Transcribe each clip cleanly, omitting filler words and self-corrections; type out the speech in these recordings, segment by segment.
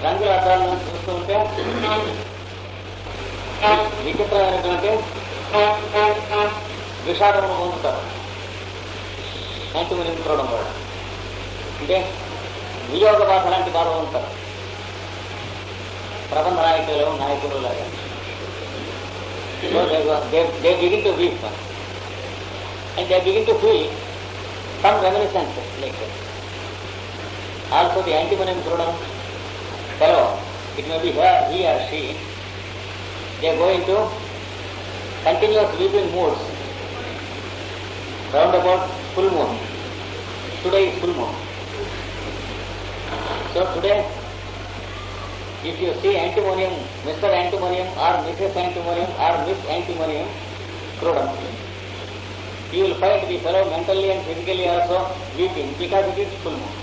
రంగుల అద్దాలను చూస్తూ ఉంటే విచిత్రమైనటువంటి విషాదమును పొందుతారు. యాంటిమోనియం చూడడం కూడా అంటే వియోగ బాధ లాంటి బాధ ఉంటారు ప్రబంధ నాయకులు లాగా. So they begin to weep and they begin to feel some reminiscences like that. Also the antimonium prudent fellow, it may be he or she, they go into continuous weeping moods round about full moon. Today is full moon. So today, if you see antimonium, Mr. Antimonium or Mrs. Antimonium or Miss Antimonium prudent, you will find the fellow mentally and physically also weeping because it is full moon.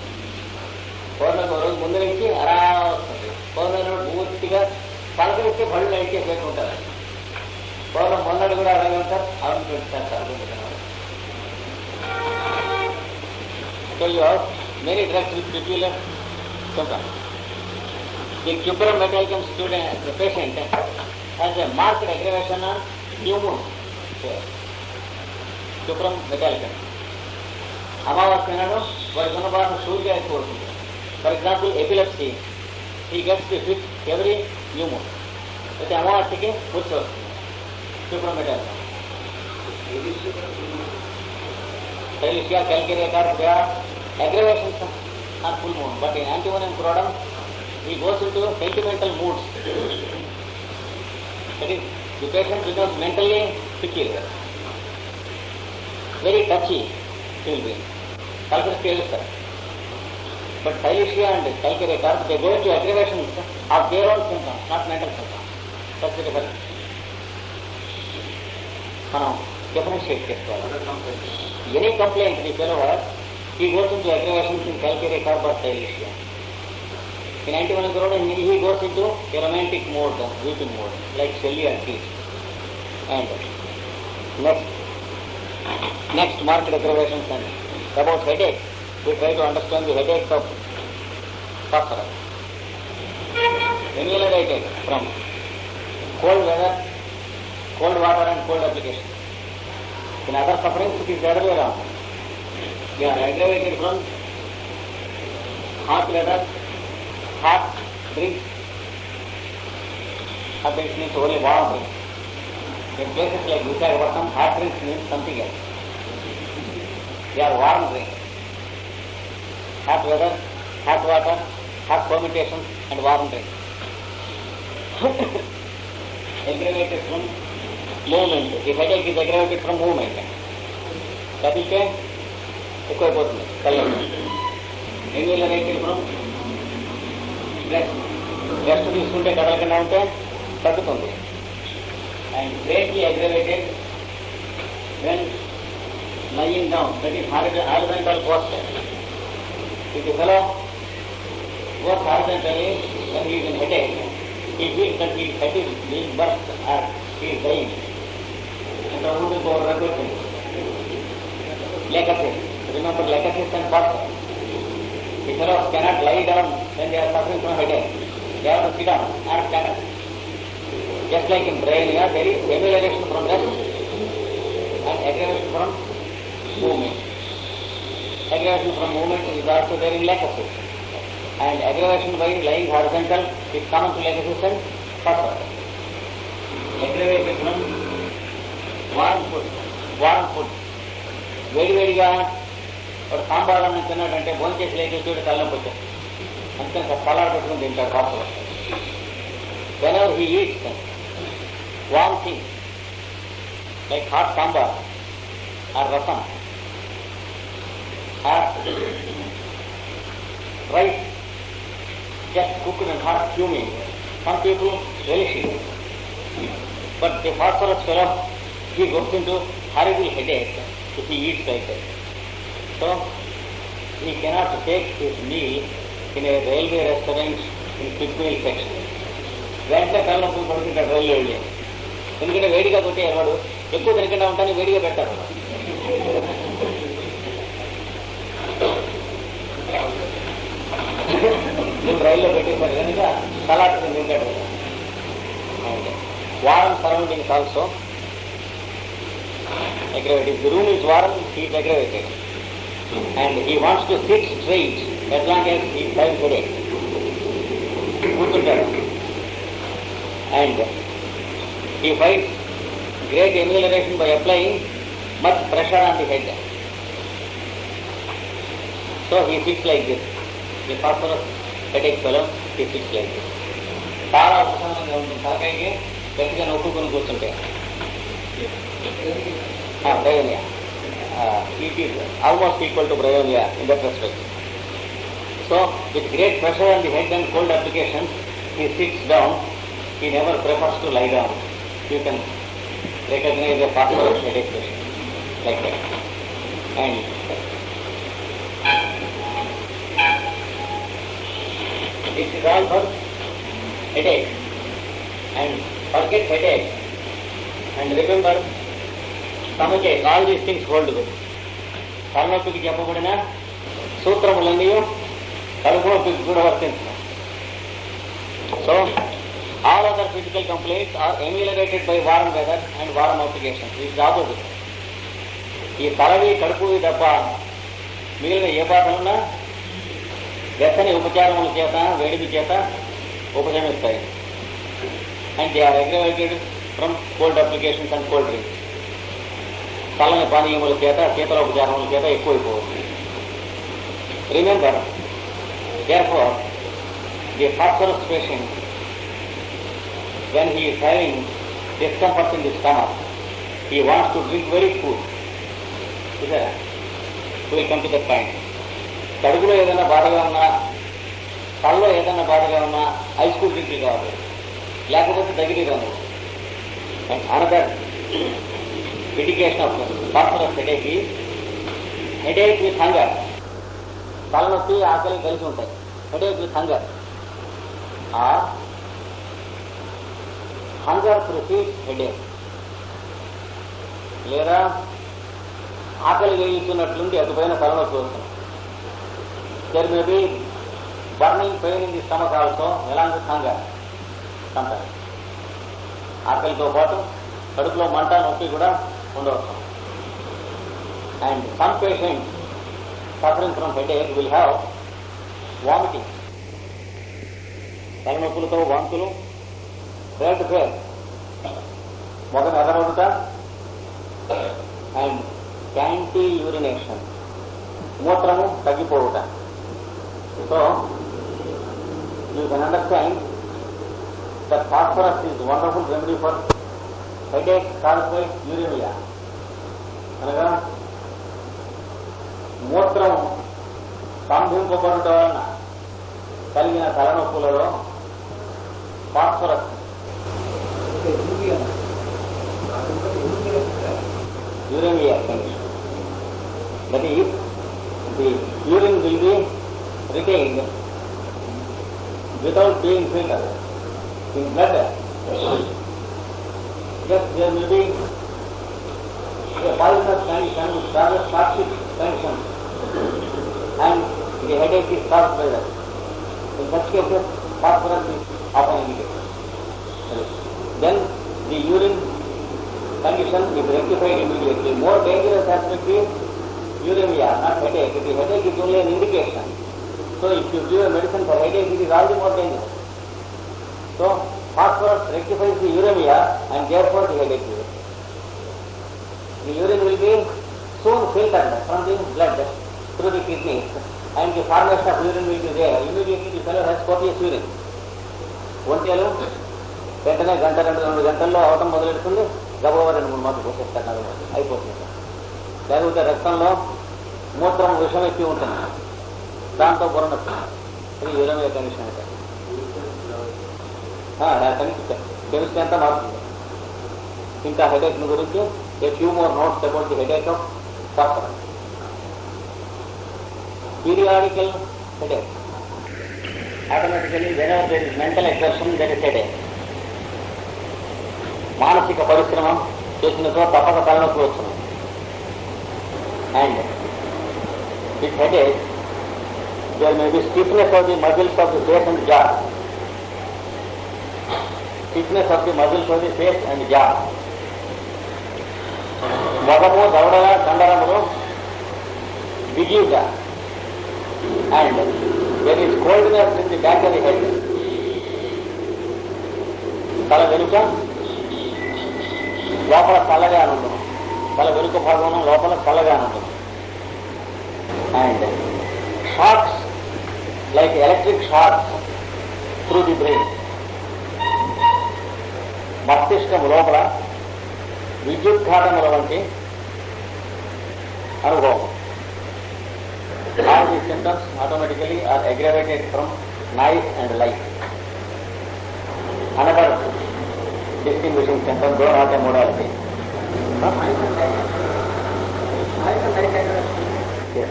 పౌర్ణమి రోజు ముందు నుంచి అలా వస్తుంది. పౌర్ణమి పూర్తిగా పలకరిస్తే బళ్ళు అయితే పెట్టుకుంటారు. పౌర్ణమి మొన్నటి కూడా అలాగే ఉంటారు. అవును పెట్టుకుంటారు. So you have many drugs with peculiar symptoms. The cuprum metallicum student, the patient has a marked aggravation on new moon. Cuprum metallicum. అమావాస్య నాడు వారి గుణబాధ సూర్యుగా ఎక్కువ అవుతుంది. For example, epilepsy, he gets the fit every new moon. అయితే అమావాస్యకి కూర్చోవచ్చు. cuprum metallicum. Cilicia, calcarea, carpia, aggravations on full moon. But in antimonium crodum, he goes into sentimental moods. That is, the patient becomes mentally peculiar. Very touchy he will be. But Cilicia and calcarea carp, they go into aggravations of their own symptoms, not mental symptoms. That's the difference. Differentiate చేసుకోవాలి. Any complaint the fellow has, he goes into aggravations in calcarea carp or Cilicia. In antimonium crodum, he goes into a romantic mode, weeping mode, like Shelley and Keats. And next marked aggravations and about headache, we try to understand the headaches of phosphorus. Ameliorate from cold weather, cold water and cold application. In other sufferings, it is the other way around. They are aggravated from hot weather, hot drinks. Hot drinks means only warm drinks. In places like Visakhapatnam, hot drinks means something else. They are warm drinks. Hot weather, hot water, hot fermentations and warm drinks. Aggravated from movement. The headache is aggravated from movement. That is ఎక్కువైపోతుంది. Ameliorated from rest తీసుకుంటే కదలకుండా ఉంటే తగ్గుతుంది. And greatly aggravated when lying down, that is horizontal posture. If the fellow works horizontally when he is in headache, he feels that his head is being burst or he is dying. And the wound is over. Lachasis. Remember lachasis and posture. The fellows cannot lie down when they are suffering from headache. They have to sit down or stand up. Just like in brain, there is amelioration from rest and aggravation from movement. Aggravation from movement is also there in lachasis. And aggravation by lying horizontal is common to lachasis and posture. Aggravation from warm food. వేడివేడిగా ఒక సాంబార్ అన్నం తిన్నాడంటే భోంచేసి లేచి చూడు తలనొప్పి వచ్చాడు. అందుకని పలాడు పెట్టుకుని తింటాడు hostel. Whenever he eats warm things like hot sambar or rasam or rice just cooked in hot fuming, some people relish it. But the phosphorus fellow, he goes into horrible headache if he eats like that. So he cannot take his meal in a railway restaurant in quick meal section. వెంటనే తలనొప్పి పడుతుంటాడు railway. ఎందుకంటే వేడిగా కొట్టే వాడు ఎక్కువ తినకుండా ఉంటాను వేడిగా పెట్టారు. నువ్వు రైల్లో పెట్టేశారు కనుక తలాకి నిండాడు. అండ్ వారం surroundings also aggravated. The room is warm, he is aggravated. And he wants to sit straight as long as he is having headache. And he finds great amelioration by applying much pressure on the head. So he sits like this. The phosphorus headache fellow, he sits like this. చాలా ఉపశమనంగా ఉంటుంది. తలకాయకి గట్టిగా నొక్కుకొని కూర్చుంటే bryonia. It is almost equal to bryonia in that respect. So, with great pressure on the head and cold applications, he sits down. He never prefers to lie down. You can recognize a phosphorus headache patient like that. And this is all for headache. And forget headache. And remember, తమకే all these things hold good. తలనొప్పికి చెప్పబడిన సూత్రములన్నీ కడుపు నొప్పికి కూడా వర్తించారు. So all other physical complaints are ameliorated by warm weather and warm applications. ఇది opposite. ఈ తలవి కడుపు తప్ప మిగిలిన ఏ బాధ ఉన్నా వెచ్చని ఉపచారముల చేత వేడిమి చేత ఉపశమిస్తాయి. And they are aggravated from cold applications and cold drinks. చల్లని పానీయముల చేత శీతలోపచారముల చేత ఎక్కువైపోతుంది. Remember, therefore, the phosphorus patient, when he is having discomfort in the stomach, he wants to drink very food. We will come to that point. కడుపులో ఏదైనా బాధగా ఉన్నా, కళ్ళలో ఏదైనా బాధగా ఉన్నా ఐస్ కూల్ డ్రింక్ కావాలి, లేకపోతే దగ్గరగా ఉంది. Another indication of phosphorus headache is headache with hunger. తలనొప్పి ఆకలి కలిసి ఉంటాయి. headache with hunger or hunger precedes headache. లేదా ఆకలి వేయిస్తున్నట్లుండి అటుపైన తలనొప్పి వస్తుంది. there may be burning pain in the stomach also along with hunger sometimes. ఆకలితో పాటు కడుపులో మంట నొప్పి కూడా ఉండవచ్చు. And some patients suffering from headache will have vomiting. తలనొప్పులతో వాంతులు, రెడ్ ఫేస్, మొదలు ఎర్రబడుట, అండ్ యాంటీ యూరినేషన్, మూత్రము తగ్గిపోవుట. So you can understand that phosphorus is wonderful remedy for headache caused by uremia. అనగా మూత్రం సంభింపబడటం వలన కలిగిన తలనొప్పులలో phosphorus uremia condition. That is, the urine will be retained without being filtered in blood. Yes, there may be a poisonous condition which causes toxic condition and the headache is caused by that. In such cases, phosphorus is often indicated. Then the urine condition is rectified immediately. More dangerous aspect is uremia, not headache. The headache is only an indication. So if you give a medicine for headache, it is all the more dangerous. So phosphorus rectifies the uremia and therefore the headache will. The urine will be soon filtered from the blood through the kidneys and the formation of urine will be there. Immediately the fellow has copious urine. ఒంటేలు వెంటనే గంట 2 గంటల్లో అవటం మొదలెడుతుంది. గబగబా 2-3 మాటలు పోసేస్తారు, అయిపోతుంది. లేకపోతే రక్తంలో మూత్రం విషం ఎక్కి ఉంటుంది, దాంతో బుర్రనొస్తుంది. ఇది యూరేమియా కండిషన్ అంటే కెమిస్ట్రీ అంతా మారుతుంది. ఇంకా హెడేక్ గురించి a few more notes about the headache of phosphorus. Periodical headache. Automatically, whenever there is mental exertion, there is headache. మానసిక పరిశ్రమ చేసినతో తప్పక తలనొప్పి వస్తుంది. And this headache there may be stiffness of the muscles of the face and jaw. Stiffness of the muscles of the face and jaw. మొగము దవడల కండరములు బిగిగా and there is coldness in the back of the head. తల వెనుక లోపల చల్లగా ఉంటుంది. తల వెనుక భాగం లోపల చల్లగా ఉంటుంది. And shocks like electric shocks through the brain. మస్తిష్కము లోపల విద్యుద్ఘాతముల వంటి అనుభవం. All these symptoms automatically are aggravated from noise and light. Another distinguishing symptom, though not a modality. Yes.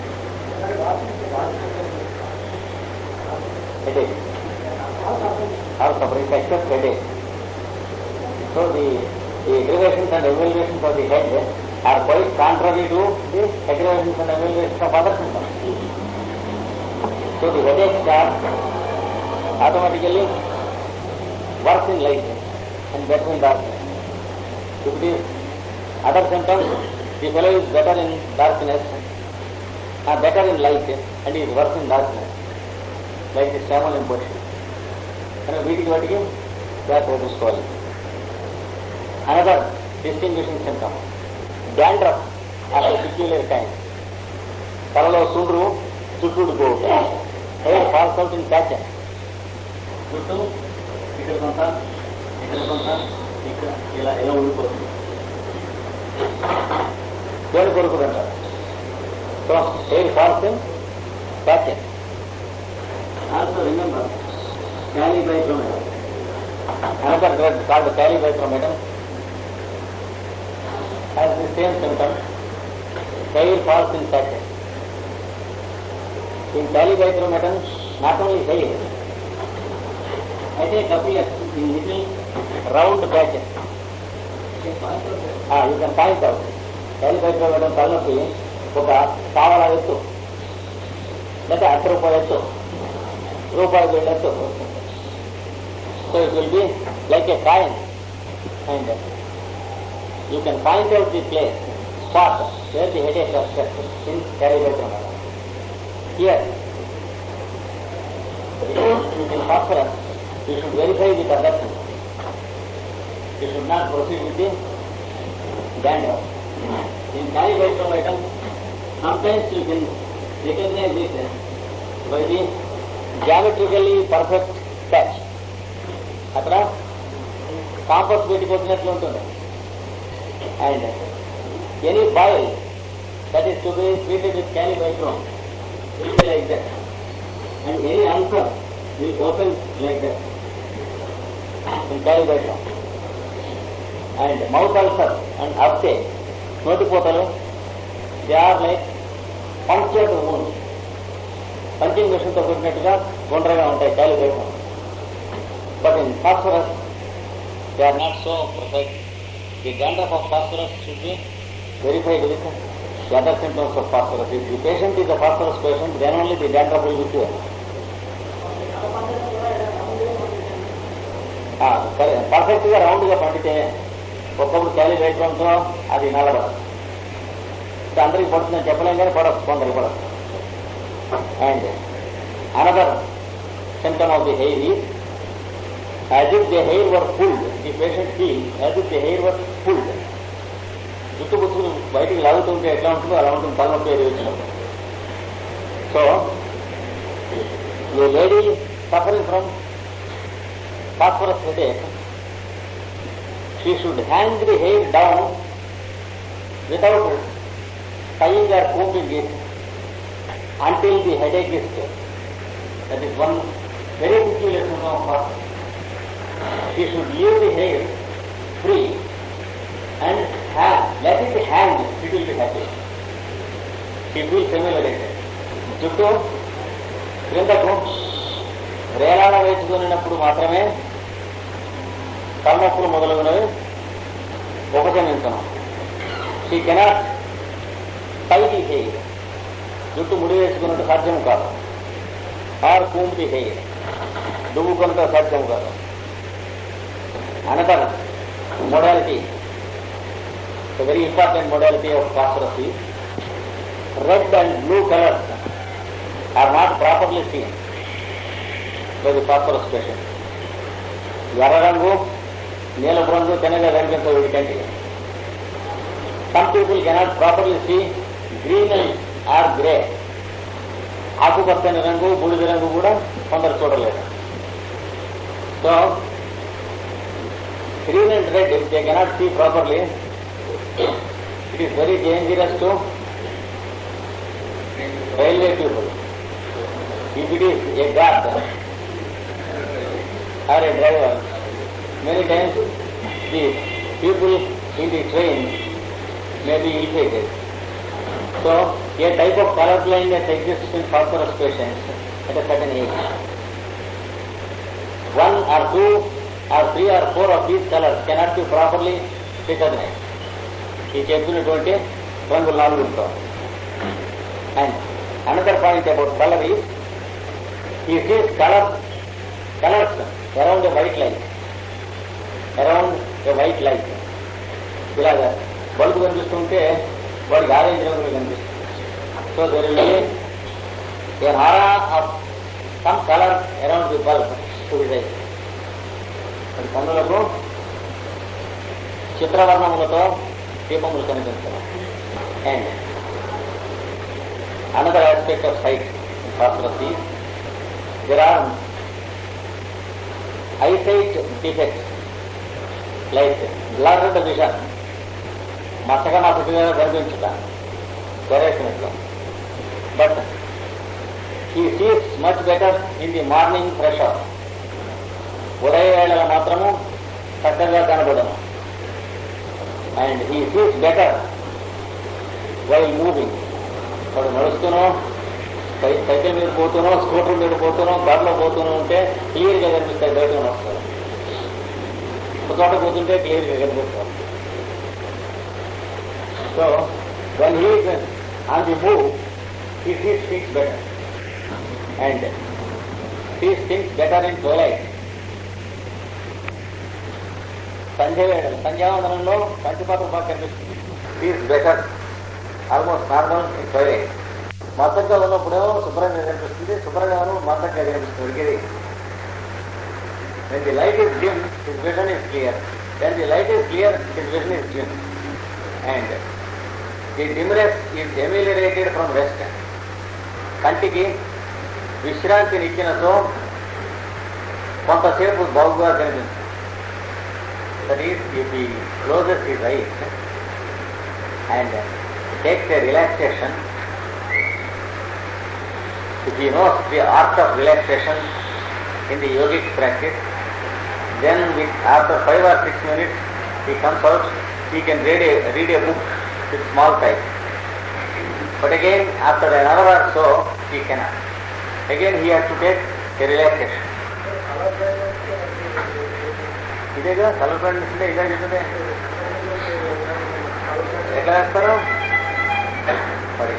Headache. All suffering except headache. So the aggravations and evaluations of the head are quite contrary to the aggravations and evaluations of other symptoms. So the headaches are automatically worse in light and better in darkness. If it is other symptoms, the fellow is better in darkness, better in light and is worse in darkness, like the stamel imposition. And వీటికి వాటికి that చూసుకోవాలి. Another distinguishing symptom, dandruff of a peculiar kind. తలలో సుండ్రు చుట్టూడుకోవటం. Hair falls out in patches. చుట్టూ ఇక్కడ కొంత ఇక్కడ ఇలా ఉండిపోతుంది. దేని కొరకు అంటారు? So hair falls in patches. Also remember calibiotrometer. Another drug called calibiotrometer has the same symptom. Hair falls in patches. In calibiotrometer, not only hair, I take appears in little round patches. You can find out. Calibiotrometer తలనొప్పి ఒక పావల ఎత్తు లేదా ₹1 ఎత్తు ₹2 ఎత్తు. So it will be like a coin, and you can find out the place, spot where the headache is kept in calibiotrometer. Here, in phosphorus, you should verify the conduction. You should not proceed with the dandruff. In calibiotrometer, sometimes you can recognize it by the geometrically perfect patch. అక్కడ campus పెట్టిపోతున్నట్లు ఉంటుంది. And any boil that is to be treated with calibiotrome will be like that, and any ulcer will open like that in calibiotrome. And mouth ulcer and uptake, నోటిపోతలు, they are like punctured wounds. Punching మెషిన్తో కొట్టినట్టుగా గుండ్రగా ఉంటాయి calibiotrome. But in phosphorus, they are not so perfect. The dandruff of phosphorus should be verified with the other symptoms of phosphorus. If the patient is a phosphorus patient, then only the dandruff will be cured. పర్ఫెక్ట్గా రౌండ్గా పండితే ఒక్కొక్కరు క్యాలిబ్రేట్తో అది నల్లబడదు. అందరికి పడుతుందని చెప్పలేం కానీ పడదు, కొందరికి పడదు. And another symptom of the hair is as if the hair were pulled. The patient feels as if the hair were pulled. జుట్టు బుచ్చులు బయటికి లాగుతుంటే ఎట్లా ఉంటుందో అలా ఉంటుంది తలనొప్పి ఏది వచ్చినప్పుడు. So A lady suffering from phosphorus headache, she should hang the hair down without tying or combing it until the headache is clear. That is one very peculiar symptom of phosphorus. She should leave the hair free and let it hang. She will be happy. She will simulate. జుట్టు క్రిందకు రేలాడ వేసుకున్నప్పుడు మాత్రమే తలనొప్పులు మొదలగునవి ఉపశమించను. She cannot tie the hair. జుట్టు ముడి వేసుకున్నట్టు సాధ్యం కాదు. or comb the hair. దువ్వుకొనతో సాధ్యం కాదు. Another modality, a very important modality of phosphorus is red and blue colors are not properly seen by the phosphorus patient. ఎర్ర రంగు నీలపు రంగు తెనగా కనిపించవు వీటికంటే. Some people cannot properly see green or grey. ఆకుపచ్చని రంగు బూడిద రంగు కూడా కొందరు చూడలేరు. So green and red, if they cannot see properly, it is very dangerous to railway people. If it is a guard or a driver, many times the people in the train may be irritated. So a type of color blindness exists in phosphorus patients at a certain age. 1 or 2 or 3 or 4 of these colors cannot be properly recognized. ఈ చెప్పినటువంటి రంగులు 4 ఉంటాం. And another point about color is, he sees colors around a white light. ఇలాగా bulb కనిపిస్తుంటే వాడికి orange రంగులు కనిపిస్తుంది. So there will be an aura of some color around the bulb to his eyes. కన్నులకు చిత్రవర్ణములతో దీపములు కనిపించడం. And another aspect of sight in phosphorus is there are eyesight defects like blurred vision, మసక మసకగా కనిపించుట గరేసినట్లు. But he sees much better in the morning fresh air. ఉదయ వేళలో మాత్రము చక్కగా కనబడను. And he sees better while moving. వాడు నడుస్తూనో సైకిల్ మీద పోతూనో స్కూటర్ మీద పోతూనో కార్లో పోతూనో ఉంటే క్లియర్గా కనిపిస్తాయి. బయట వస్తారు. ఒక చోట పోతుంటే క్లియర్గా కనిపిస్తారు. So when he is on the move, he sees things better and sees things better in twilight. సంధ్యావందనంలో కంటిపాత్ర బాగా కనిపిస్తుంది. Sees better almost normal in twilight. మద్దగా ఉన్నప్పుడేమో శుభ్రంగా కనిపిస్తుంది, శుభ్రంగా మద్దగా కనిపిస్తుంది. When the light is dim, his vision is clear. When the light is clear, his vision is dim. And the dimness is ameliorated from rest. కంటికి విశ్రాంతినిచ్చినతో కొంతసేపు బాగుగా కనిపిస్తుంది. That is, if he closes his eyes and takes a relaxation, if he knows the art of relaxation in the yogic practice, then after 5 or 6 minutes he comes out, he can read a book with small size. But again, after an hour or so, he cannot. Again he has to take a relaxation. ఇదేగా colour blindness అంటే ఇదే చెప్తుంది. ఎట్లా వేస్తారు? మరి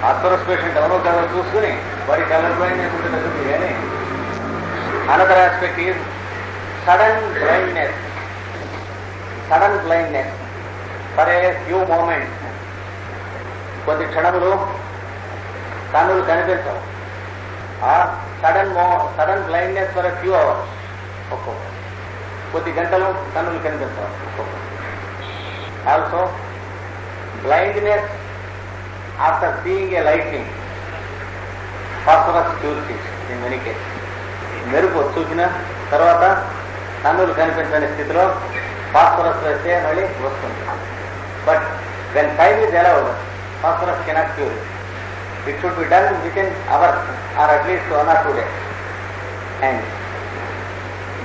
phosphorus patient ఎవరో colour చూసుకుని వారి కలర్ బ్లైండ్నెస్ ఉంటే తగ్గుతుంది. కానీ another aspect is sudden blindness for a few moments. కొద్ది క్షణములు కన్నులు కనిపించవు. Sudden blindness for a few hours. ఒక్కొక్క కొద్ది గంటలు కన్నులు కనిపించవు. Also blindness after seeing a lighting, phosphorus cures it in many cases. మెరుపు చూసిన తర్వాత కన్నులు కనిపించని స్థితిలో phosphorus వేస్తే మళ్ళీ వస్తుంది. But when time is allowed, phosphorus cannot cure it. It should be done within hours or at least 1 or 2 days. And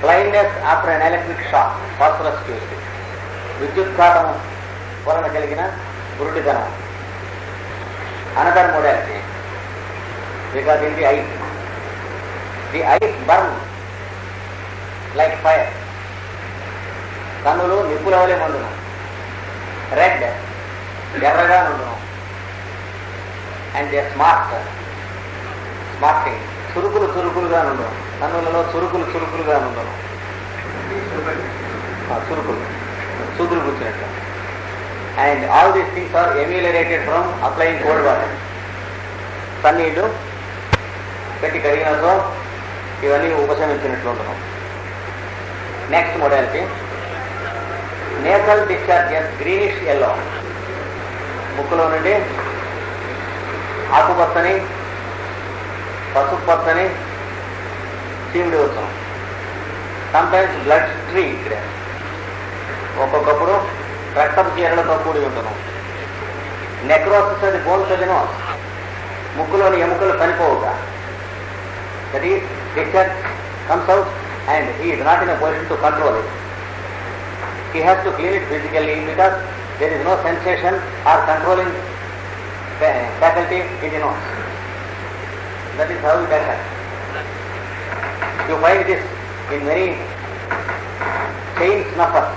blindness after an electric shock, phosphorus cures it. విద్యుత్ఘాతం వలన కలిగిన గురుడితనం. Another modality, because in the eyes burn like fire. కన్నులు నిప్పుల వలె మండును. Red ఎర్రగా నుండును. And they are smarting చురుకులు చురుకులుగా ఉండవు, కన్నులలో చురుకులు చురుకులుగా ఉండవు, చురుకులు సూదులు కూర్చున్నట్టు. And all these things are ameliorated from applying cold water. సన్నీళ్ళు పెట్టి కడిగినతో ఇవన్నీ ఉపశమించినట్లు ఉండడం. Next modality nasal discharges greenish yellow. ముక్కులో నుండి ఆకుపచ్చని, పసుపు పచ్చని చీమిడి వస్తున్నాం. సమ్టైమ్స్ బ్లడ్ స్ట్రీక్డ్, ఒక్కొక్కప్పుడు రక్తపు చీరలతో కూడి ఉంటున్నాం. నెక్రోసిస్ అది బోన్స్ అదినో, ముక్కులోని ఎముకలు చనిపోవుగా. That is discharge comes out and he is not in a position to control it. He has to clean it physically because there is no sensation or controlling faculty in the nose. That is how it happens. You find this in many chain snuffers.